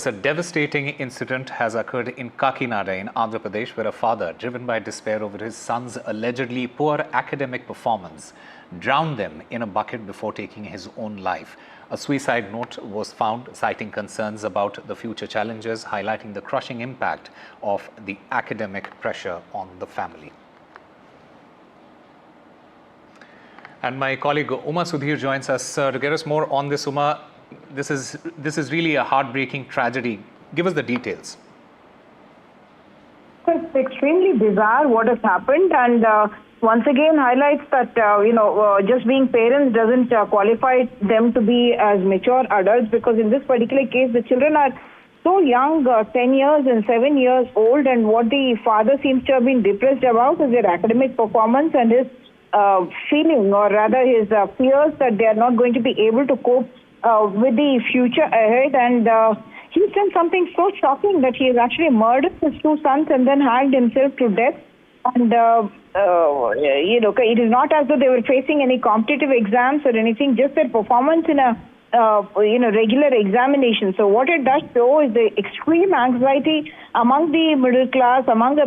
A devastating incident has occurred in Kakinada in Andhra Pradesh, where a father, driven by despair over his son's allegedly poor academic performance, drowned them in a bucket before taking his own life. A suicide note was found, citing concerns about the future challenges, highlighting the crushing impact of the academic pressure on the family. And my colleague Uma Sudhir joins us to get us more on this. Uma, this is really a heartbreaking tragedy. Give us the details. It's extremely bizarre what has happened, and once again highlights that just being parents doesn't qualify them to be as mature adults, because in this particular case the children are so young, 10 years and 7 years old, and what the father seems to have been depressed about is their academic performance and his feeling, or rather his fears that they are not going to be able to cope with the future ahead. And he's done something so shocking that he has actually murdered his two sons and then hanged himself to death. And it is not as though they were facing any competitive exams or anything, just their performance in a regular examination. So what it does show is the extreme anxiety among the middle class, among the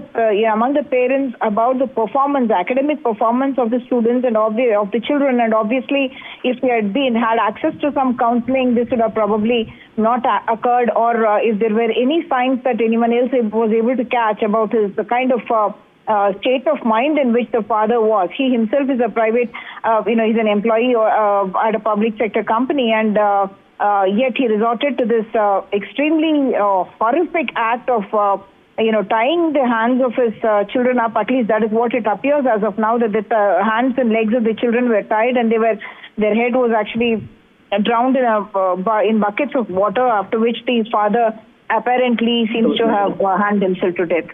parents about the performance, academic performance of the students and of the children. And obviously, if they had access to some counseling, this would have probably not occurred, or if there were any signs that anyone else was able to catch about the kind of state of mind in which the father was. He himself is a private, he's an employee at a public sector company, and yet he resorted to this extremely horrific act of, tying the hands of his children up. At least that is what it appears as of now, that the hands and legs of the children were tied, and their head was actually drowned in buckets of water, after which the father apparently seems to have hanged himself to death.